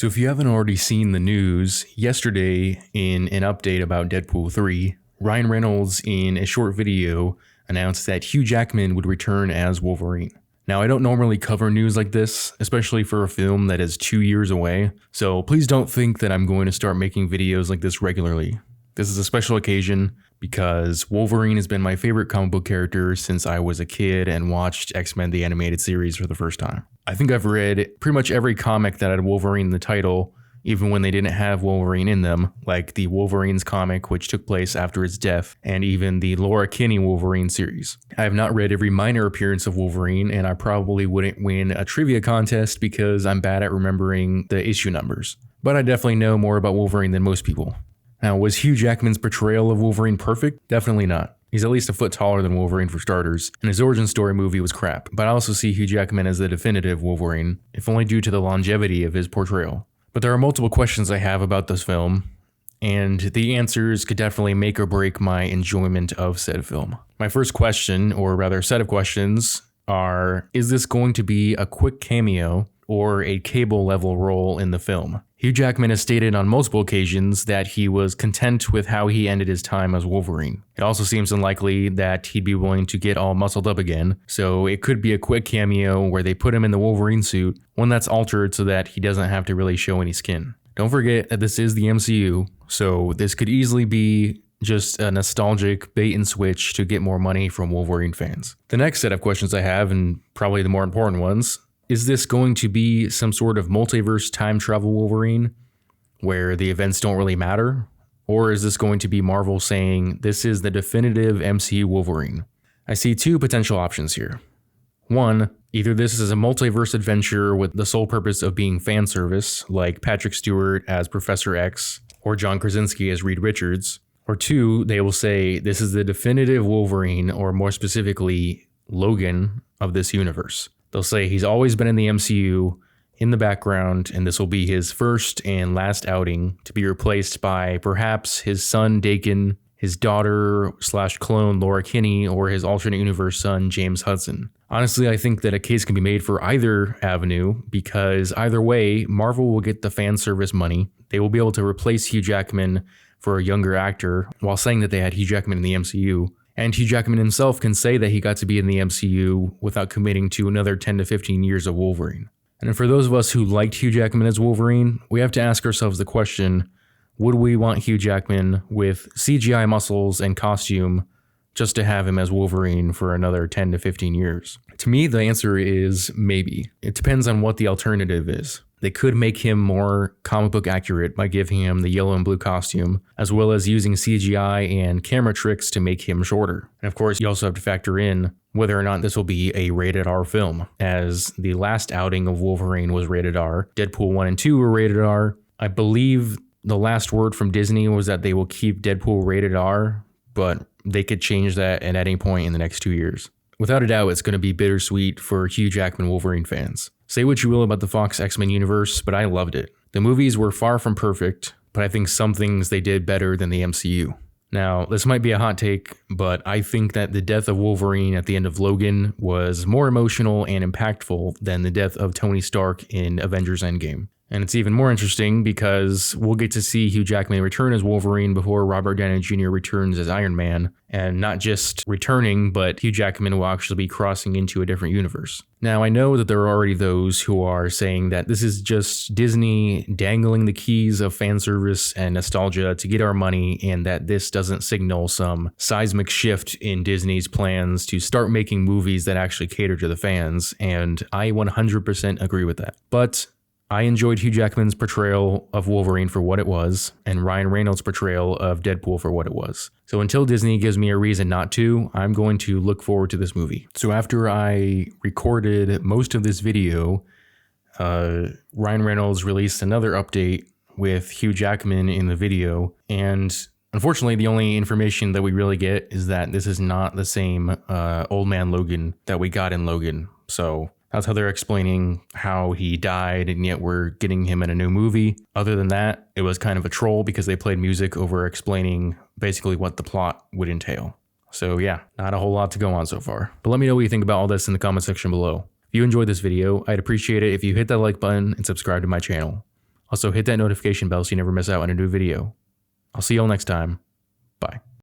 So if you haven't already seen the news, yesterday in an update about Deadpool 3, Ryan Reynolds in a short video announced that Hugh Jackman would return as Wolverine. Now, I don't normally cover news like this, especially for a film that is 2 years away, so please don't think that I'm going to start making videos like this regularly. This is a special occasion because Wolverine has been my favorite comic book character since I was a kid and watched X-Men the Animated Series for the first time. I think I've read pretty much every comic that had Wolverine in the title, even when they didn't have Wolverine in them, like the Wolverines comic, which took place after his death, and even the Laura Kinney Wolverine series. I have not read every minor appearance of Wolverine, and I probably wouldn't win a trivia contest because I'm bad at remembering the issue numbers. But I definitely know more about Wolverine than most people. Now, was Hugh Jackman's portrayal of Wolverine perfect? Definitely not. He's at least a foot taller than Wolverine for starters, and his origin story movie was crap, but I also see Hugh Jackman as the definitive Wolverine, if only due to the longevity of his portrayal. But there are multiple questions I have about this film, and the answers could definitely make or break my enjoyment of said film. My first question, or rather set of questions, are: is this going to be a quick cameo or a Cable-level role in the film? Hugh Jackman has stated on multiple occasions that he was content with how he ended his time as Wolverine. It also seems unlikely that he'd be willing to get all muscled up again, so it could be a quick cameo where they put him in the Wolverine suit, one that's altered so that he doesn't have to really show any skin. Don't forget that this is the MCU, so this could easily be just a nostalgic bait and switch to get more money from Wolverine fans. The next set of questions I have, and probably the more important ones, is this going to be some sort of multiverse time travel Wolverine where the events don't really matter? Or is this going to be Marvel saying this is the definitive MCU Wolverine? I see two potential options here. One, either this is a multiverse adventure with the sole purpose of being fan service, like Patrick Stewart as Professor X or John Krasinski as Reed Richards. Or two, they will say this is the definitive Wolverine, or more specifically, Logan of this universe. They'll say he's always been in the MCU in the background, and this will be his first and last outing, to be replaced by perhaps his son Dakin, his daughter/clone Laura Kinney, or his alternate universe son James Hudson. Honestly, I think that a case can be made for either avenue, because either way, Marvel will get the fan service money. They will be able to replace Hugh Jackman for a younger actor while saying that they had Hugh Jackman in the MCU. And Hugh Jackman himself can say that he got to be in the MCU without committing to another 10 to 15 years of Wolverine. And for those of us who liked Hugh Jackman as Wolverine, we have to ask ourselves the question, would we want Hugh Jackman with CGI muscles and costume just to have him as Wolverine for another 10 to 15 years? To me, the answer is maybe. It depends on what the alternative is. They could make him more comic book accurate by giving him the yellow and blue costume, as well as using CGI and camera tricks to make him shorter. And of course, you also have to factor in whether or not this will be a rated R film, as the last outing of Wolverine was rated R. Deadpool 1 and 2 were rated R. I believe the last word from Disney was that they will keep Deadpool rated R, but they could change that at any point in the next 2 years. Without a doubt, it's going to be bittersweet for Hugh Jackman Wolverine fans. Say what you will about the Fox X-Men universe, but I loved it. The movies were far from perfect, but I think some things they did better than the MCU. Now, this might be a hot take, but I think that the death of Wolverine at the end of Logan was more emotional and impactful than the death of Tony Stark in Avengers Endgame. And it's even more interesting because we'll get to see Hugh Jackman return as Wolverine before Robert Downey Jr. returns as Iron Man. And not just returning, but Hugh Jackman will actually be crossing into a different universe. Now, I know that there are already those who are saying that this is just Disney dangling the keys of fan service and nostalgia to get our money, and that this doesn't signal some seismic shift in Disney's plans to start making movies that actually cater to the fans. And I 100% agree with that. But I enjoyed Hugh Jackman's portrayal of Wolverine for what it was, and Ryan Reynolds' portrayal of Deadpool for what it was. So until Disney gives me a reason not to, I'm going to look forward to this movie. So after I recorded most of this video, Ryan Reynolds released another update with Hugh Jackman in the video, and unfortunately, the only information that we really get is that this is not the same old man Logan that we got in Logan. So that's how they're explaining how he died, and yet we're getting him in a new movie. Other than that, it was kind of a troll because they played music over explaining basically what the plot would entail. So yeah, not a whole lot to go on so far. But let me know what you think about all this in the comment section below. If you enjoyed this video, I'd appreciate it if you hit that like button and subscribe to my channel. Also, hit that notification bell so you never miss out on a new video. I'll see y'all next time.